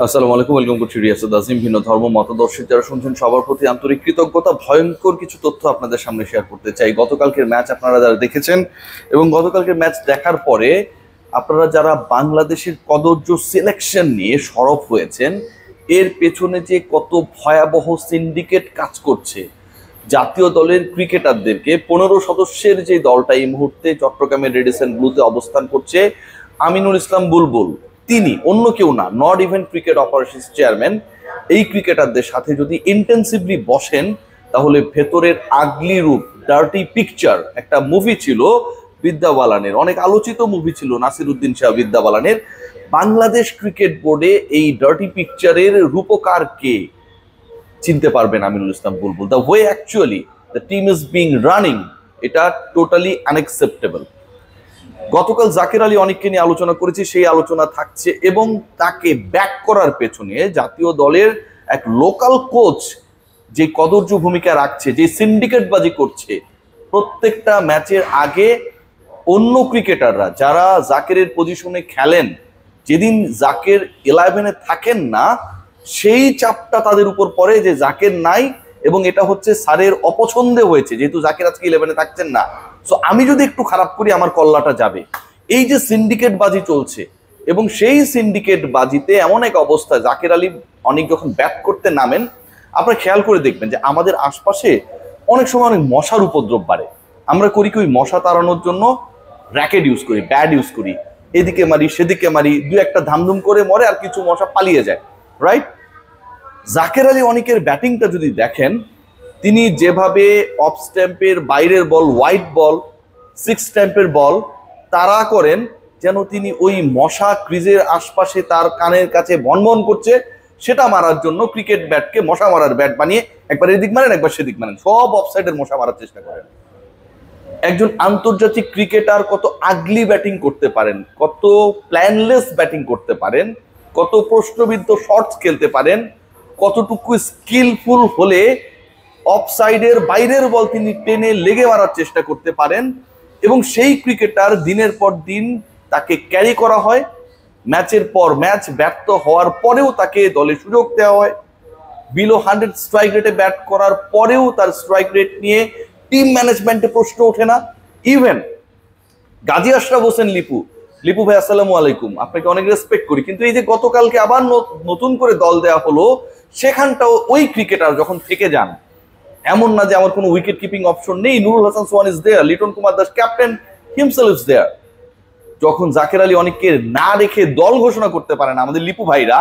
আসসালামু আলাইকুম, ওয়েলকাম করছি রিয়াসাত আজিম। ভিন্ন ধর্ম মতাদর্শী যারা শুনছেন সবার প্রতি আন্তরিক কৃতজ্ঞতা। ভয়ঙ্কর কিছু তথ্য আপনাদের সামনে শেয়ার করতে চাই। গতকালকের ম্যাচ আপনারা যারা দেখেছেন এবং গতকালকের ম্যাচ দেখার পরে আপনারা যারা বাংলাদেশের কদর্য সিলেকশন নিয়ে সরব হয়েছেন, এর পেছনে যে কত ভয়াবহ সিন্ডিকেট কাজ করছে। জাতীয় দলের ক্রিকেটারদেরকে 15 সদস্যের যে দলটা এই মুহূর্তে চট্টগ্রামের রেডিসন ব্লুতে অবস্থান করছে, আমিনুল ইসলাম বুলবুল, তিনি অন্য কেউ না, not even cricket operations chairman. এই ক্রিকেটারদের সাথে যদি ইন্টেন্সিভলি বসেন তাহলে ভেতরের আগলি রূপ, ডার্টি পিকচার, একটা মুভি ছিল বিদ্যা বালানের, অনেক আলোচিত মুভি ছিল নাসিরুদ্দিন শাহ বিদ্যা বালানের। বাংলাদেশ ক্রিকেট বোর্ডে এই ডার্টি পিকচারের রূপকার কে? চিনতে পারবেন Aminul Islam Bulbul. The way actually the team is being running, এটা টোটালি আনএক্সেপ্টেবল। গতকাল জাকির আলী অনেককে নিয়ে আলোচনা করেছি, সেই আলোচনা থাকছে এবং তাকে ব্যাক করার পেছনে জাতীয় দলের এক লোকাল কোচ যে কদর্য ভূমিকা রাখছে, যে সিন্ডিকেটবাজি করছে। প্রত্যেকটা ম্যাচের আগে অন্য ক্রিকেটাররা যারা জাকিরের পজিশনে খেলেন, যেদিন জাকির 11-এ থাকেন না, সেই চাপটা তাদের উপর পড়ে যে জাকির নাই এবং এটা হচ্ছে স্যারের অপছন্দে হয়েছে, যেহেতু জাকির আজকে 11-এ থাকছেন না। সো আমি যদি একটু খারাপ করি আমার কল্লাটা যাবে। এই যে সিন্ডিকেট বাজি চলছে এবং সেই সিন্ডিকেট বাজিতে এমন এক অবস্থা, জাকির আলী অনেক যখন ব্যাট করতে নামেন, আপনারা খেয়াল করে দেখবেন যে আমাদের আশপাশে অনেক সময় অনেক মশার উপদ্রব বাড়ে। আমরা করি কি, ওই মশা তাড়ানোর জন্য র্যাকেট ইউজ করি, ব্যাট ইউজ করি, এদিকে মারি সেদিকে মারি, দু একটা ধামধুম করে মরে আর কিছু মশা পালিয়ে যায়, রাইট? জাকির আলী অনেকের ব্যাটিংটা যদি দেখেন, তিনি যেভাবে অফ স্ট্যাম্পের বাইরের বল, হোয়াইট বল, 6 স্ট্যাম্পের বল তাড়া করেন, যেন তিনি ওই মশা ক্রিজের আশপাশে তার কানের কাছে ভনভন করছে, সেটা মারার জন্য ক্রিকেট ব্যাটকে মশা মারার ব্যাট বানিয়ে একবার এদিক মারেন একবার সেদিক মারেন, সব অফসাইডের মশা মারার চেষ্টা করেন। একজন আন্তর্জাতিক ক্রিকেটার কত আগলি ব্যাটিং করতে পারেন, কত প্ল্যানলেস ব্যাটিং করতে পারেন, কত প্রশ্নবিদ্ধ শটস খেলতে পারেন, কতটুকু স্কিলফুল হলে অফসাইডের বাইরের বল তিনি টেনে লেগে মারার চেষ্টা করতে পারেন। এবং সেই ক্রিকেটার দিনের পর দিন তাকে ক্যারি করা হয়, ম্যাচের পর ম্যাচ ব্যর্থ হওয়ার পরেও তাকে দলে সুযোগ দেওয়া হয়। বিলো 100 স্ট্রাইক রেটে ব্যাট করার পরেও তার স্ট্রাইক রেট নিয়ে টিম ম্যানেজমেন্টে প্রশ্ন ওঠে না। ইভেন গাজী আশরাফ হোসেন লিপু, লিপু ভাই আসসালামু আলাইকুম, আপনাকে অনেক রেসপেক্ট করি, কিন্তু এই যে গতকালকে আবার নতুন করে দল দেওয়া হলো, সেখানটাও ওই ক্রিকেটার যখন থেকে যান, এমন না যে আমার কোনো উইকেট কিপিং অপশন নেই, Nurul Hasan Sohan is there, Liton Kumar Das captain himself is there. যখন জাকির আলী অনেককে না রেখে দল ঘোষণা করতে পারে না আমাদের লিপু ভাইরা,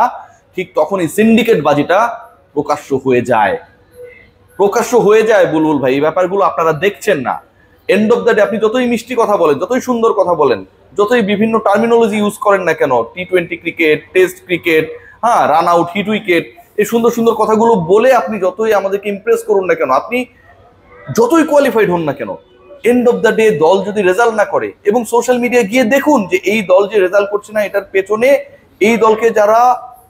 ঠিক তখন এই সিন্ডিকেট বাজিটা প্রকাশ্য হয়ে যায়, প্রকাশ্য হয়ে যায়। বুলবুল ভাই, এই ব্যাপারগুলো আপনারা দেখছেন না। এন্ড অফ দ্য ডে আপনি যতই মিষ্টি কথা বলেন, যতই সুন্দর কথা বলেন, যতই বিভিন্ন টার্মিনোলজি ইউজ করেন না কেন, টি-20 ক্রিকেট, টেস্ট ক্রিকেট, হ্যাঁ, রান আউট, হিট উইকেট, এই সুন্দর সুন্দর কথাগুলো বলে আপনি যতই আমাদেরকে ইমপ্রেস করুন না কেন, আপনি যতই কোয়ালিফাইড হন না কেন, এন্ড অফ দ্য ডে দল যদি রেজাল্ট না করে, এবং সোশ্যাল মিডিয়ায় গিয়ে দেখুন যে এই দল যে রেজাল্ট করছে না, এটার পেছনে এই দলকে যারা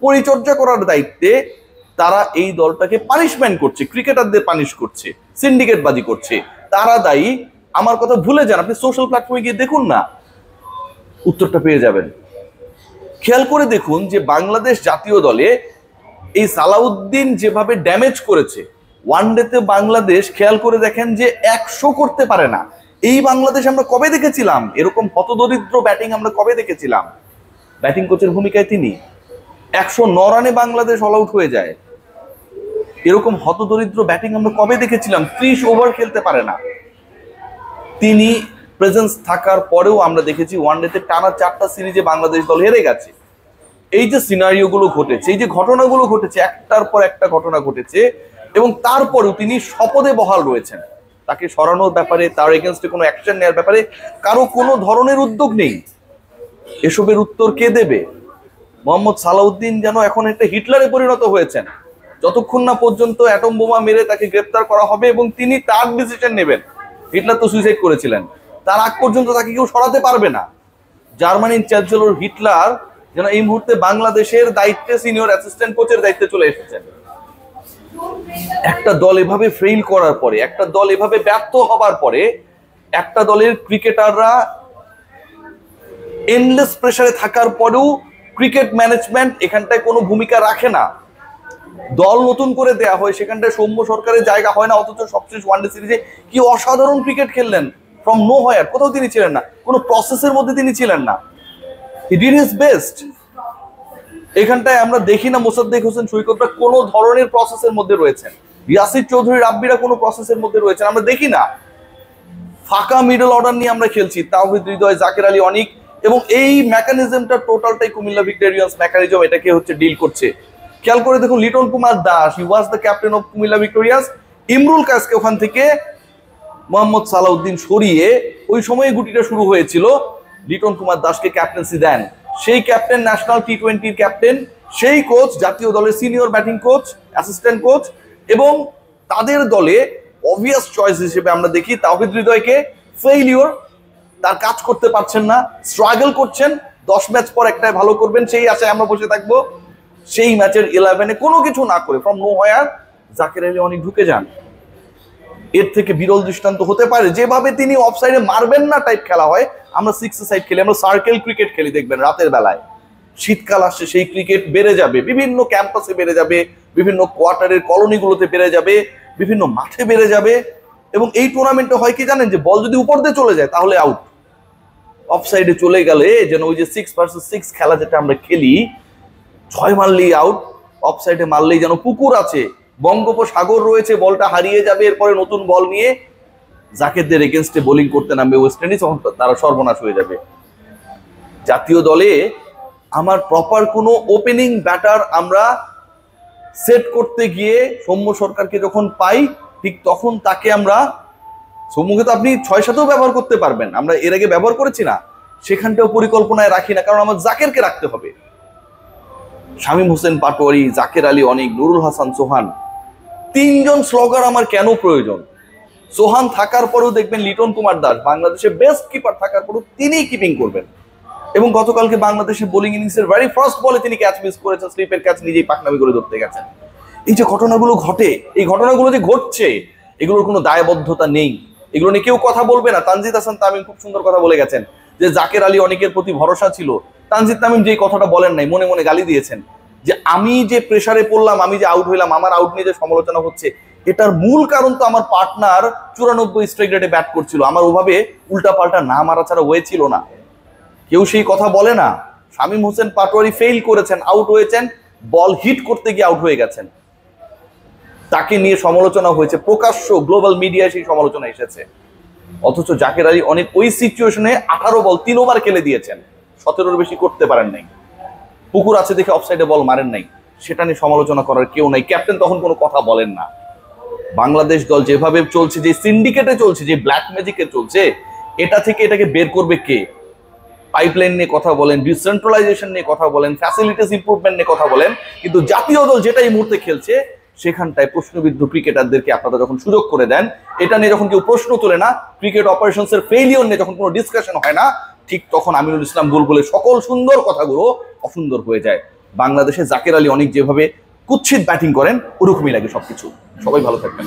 পরিচর্যা করার দায়িত্বে, তারা এই দলটাকে পানিশমেন্ট করছে, ক্রিকেটারদের পানিশ করছে, সিন্ডিকেট বাজি করছে, তারা দায়ী। আমার কথা ভুলে যান, আপনি সোশ্যাল প্ল্যাটফর্মে গিয়ে দেখুন না, উত্তরটা পেয়ে যাবেন। খেয়াল করে দেখুন যে বাংলাদেশ জাতীয় দলে এই সালাউদ্দিন যেভাবে ড্যামেজ করেছে, ওয়ানডেতে বাংলাদেশ খেয়াল করে দেখেন যে 100 করতে পারে না। এই বাংলাদেশ আমরা কবে দেখেছিলাম? এরকম হতদরিদ্র ব্যাটিং আমরা কবে দেখেছিলাম? ব্যাটিং কোচের ভূমিকায় তিনি 109 রানে বাংলাদেশ অল আউট হয়ে যায়। এরকম হতদরিদ্র ব্যাটিং আমরা কবে দেখেছিলাম? 30 ওভার খেলতে পারে না। তিনি প্রেজেন্স থাকার পরেও আমরা দেখেছি ওয়ানডেতে টানা 4টা সিরিজে বাংলাদেশ দল হেরে গেছে। এই যে সিনারিও গুলো ঘটেছে, এই যে ঘটনাগুলো ঘটেছে, একটার পর একটা ঘটনা ঘটেছে, এবং তারপরেও তিনি শপথে বহাল রয়েছেন। তাকে সরানোর ব্যাপারে, তার এগেনস্টে কোনো অ্যাকশন নেওয়ার ব্যাপারে কারো কোনো ধরনের উদ্যোগ নেই। এসবের উত্তর কে দেবে? মোহাম্মদ সালাউদ্দিন যেন এখন একটা হিটলারে পরিণত হয়েছেন। যতক্ষণ না পর্যন্ত অ্যাটম বোমা মেরে তাকে গ্রেপ্তার করা হবে এবং তিনি তার ডিসিশন নেবেন। হিটলার তো সুইসাইড করেছিলেন, তার আগ পর্যন্ত তাকে কেউ সরাতে পারবে না। জার্মানির চ্যান্সেলর হিটলার যেন এই মুহূর্তে বাংলাদেশের দায়িত্বে, সিনিয়র অ্যাসিস্ট্যান্ট কোচের দায়িত্বে চলে এসেছেন। একটা দল এভাবে ফেইল করার পরে, একটা দল এভাবে ব্যর্থ হবার পরে, একটা দলের ক্রিকেটাররা এন্ডলেস প্রেসারে থাকার পরেও ক্রিকেট ম্যানেজমেন্ট এখানটায় কোনো ভূমিকা রাখে না। দল নতুন করে দেয়া হয়, সেখানটায় সৌম্য সরকারের জায়গা হয় না, অথচ সবশেষ ওয়ানডে সিরিজে কি অসাধারণ ক্রিকেট খেললেন ফ্রম নো হোয়ার। কোথাও তিনি ছিলেন না, কোনো প্রসেসের মধ্যে তিনি ছিলেন না, হি ডিড হিজ বেস্ট। এখানটায় আমরা দেখি না মোসাদ্দেক হোসেন সৈকতরা কোনো ধরনের প্রসেসের মধ্যে রয়েছেন, ইয়াসির চৌধুরী রাব্বিরা কোনো প্রসেসের মধ্যে রয়েছেন আমরা দেখি না। ফাঁকা মিডল অর্ডার নিয়ে আমরা খেলছি, তাওহিদ হৃদয়, জাকের আলী অনিক, এবং এই মেকানিজমটা টোটালটাই কুমিল্লা ভিক্টোরিয়ান্স মেকানিজম এটাকে হচ্ছে ডিল করছে। খেয়াল করে দেখুন, Liton Kumar Das, he was the captain of Comilla Victorians. Imrul কায়েসকে ওখান থেকে মোহাম্মদ সালাউদ্দিন সরিয়ে ওই সময় গুটিটা শুরু হয়েছিল, লিটন কুমার দাসকে ক্যাপ্টেন্সি দেন। সেই ক্যাপ্টেন ন্যাশনাল টি-20 ক্যাপ্টেন, সেই কোচ জাতীয় দলের senior batting coach, assistant coach, এবং তাদের দলে অবভিয়াস চয়েস হিসেবে আমরা দেখি তাওহিদ হৃদয়কে। ফেইলিওর, তার কাজ করতে পারছেন না, স্ট্রাগল করছেন, 10 ম্যাচ পর একটাই ভালো করবেন সেই আশায় আমরা বসে থাকবো। সেই ম্যাচের 11-এ কোনো কিছু না করে from nowhere Zakir Ali অনেক ঢুকে যান। এর থেকে বিরল দৃষ্টান্ত হতে পারে, যেভাবে তিনি অফসাইডে মারবেন না টাইপ খেলা হয়, আমরা 6 সাইড খেলি, আমরা সার্কেল ক্রিকেট খেলি দেখবেন রাতের বেলায়। শীতকাল আসছে, সেই ক্রিকেট বেড়ে যাবে, বিভিন্ন ক্যাম্পাসে বেড়ে যাবে, বিভিন্ন কোয়ার্টারের কলোনিগুলোতে বেড়ে যাবে, বিভিন্ন মাঠে বেড়ে যাবে। এবং এই টুর্নামেন্টে হয় কি জানেন, যে বল যদি উপর দিয়ে চলে যায় তাহলে আউট, অফসাইডে চলে গেলে যেন ওই যে 6 ভার্সেস 6 খেলা যেটা আমরা খেলি, 6 মারলেই আউট, অফসাইডে মারলেই যেন পুকুর আছে, বঙ্গোপসাগর রয়েছে, বলটা হারিয়ে যাবে, এরপরে নতুন বল নিয়ে জাকেরদের এগেনস্টে বোলিং করতে নামবে ওয়েস্ট ইন্ডিজ, তারা সর্বনাশ হয়ে যাবে। জাতীয় দলে আমার প্রপার কোনো ওপেনিং ব্যাটার আমরা সেট করতে গিয়ে সৌম্য সরকারকে যখন পাই, ঠিক তখন তাকে আমরা, সৌম্যকে তো আপনি 6-7-ও ব্যবহার করতে পারবেন, আমরা এর আগে ব্যবহার করেছি না, সেখানটাও পরিকল্পনায় রাখি না, কারণ আমার জাকেরকে রাখতে হবে। শামীম হোসেন পাটোয়ারি, জাকের আলী অনিক, নুরুল হাসান সোহান, 3 জন স্লগার আমার কেন প্রয়োজন? সোহান থাকার পরেও দেখবেন লিটন কুমার দাস, বাংলাদেশের বেস্ট কিপার থাকার পরেও তিনি কিপিং করবেন। এবং গতকালকে বাংলাদেশের বোলিং ইনিংসের ভেরি ফার্স্ট বলে তিনি ক্যাচ মিস করেছেন, স্লিপের ক্যাচ নিজেই পাকনামি করে ধরতে গেছেন। এই যে ঘটনাগুলো ঘটে, এই ঘটনাগুলো যে ঘটছে, এগুলোর কোনো দায়বদ্ধতা নেই, এগুলো নিয়ে কেউ কথা বলবে না। তানজিদ হাসান তামিম খুব সুন্দর কথা বলে গেছেন যে জাকের আলী অনেকের প্রতি ভরসা ছিল। তানজিদ তামিম যে কথাটা বলেন নাই, মনে মনে গালি দিয়েছেন যে আমি যে প্রেসারে পড়লাম, আমি যে আউট হইলাম, আমার আউট নিয়ে যে সমালোচনা হচ্ছে, এটার মূল কারণ তো আমার পার্টনার 94 স্ট্রাইক রেটে ব্যাট করছিল, আমার ওভাবে উল্টা পাল্টা না মারা ছাড়া হয়েছিল না। কেউ সেই কথা বলে না। শামীম হোসেন পাটোয়ারি ফেইল করেছেন, আউট হয়েছেন, বল হিট করতে গিয়ে আউট হয়ে গেছেন, তাকে নিয়ে সমালোচনা হয়েছে, প্রকাশ্য গ্লোবাল মিডিয়ায় সেই সমালোচনা এসেছে। অথচ জাকের আলী অনেক ওই সিচুয়েশনে 18 বল 3 ওভার খেলে দিয়েছেন, 17-এর বেশি করতে পারেন নাই, পুকুর আছে দেখে অফসাইডে বল মারেন নাই, সেটা নিয়ে সমালোচনা করার কেউ নাই। ক্যাপ্টেন তখন কোনো কথা বলেন না। বাংলাদেশ দল যেভাবে চলছে, যে সিন্ডিকেটে চলছে, যে ব্ল্যাক ম্যাজিকে চলছে, এটা থেকে এটাকে বের করবে কে? পাইপলাইন নিয়ে কথা বলেন, ডিসেন্ট্রালাইজেশন নিয়ে কথা বলেন, ফ্যাসিলিটিস ইমপ্রুভমেন্ট নিয়ে কথা বলেন, কিন্তু জাতীয় দল যেটা এই মুহূর্তে খেলছে, সেখানটায় প্রশ্নবিদ্ধ ক্রিকেটারদেরকে আপনারা যখন সুযোগ করে দেন, এটা নিয়ে যখন কেউ প্রশ্ন তোলে না, ক্রিকেট অপারেশনসের ফেইলিওর নিয়ে যখন কোনো ডিসকাশন হয় না, ঠিক তখন আমিনুল ইসলাম বুলবুলের সকল সুন্দর কথাগুলো অসুন্দর হয়ে যায়। বাংলাদেশে জাকের আলী অনেক যেভাবে কুৎসিত ব্যাটিং করেন, ওরকমই লাগে সবকিছু। সবাই ভালো থাকবেন।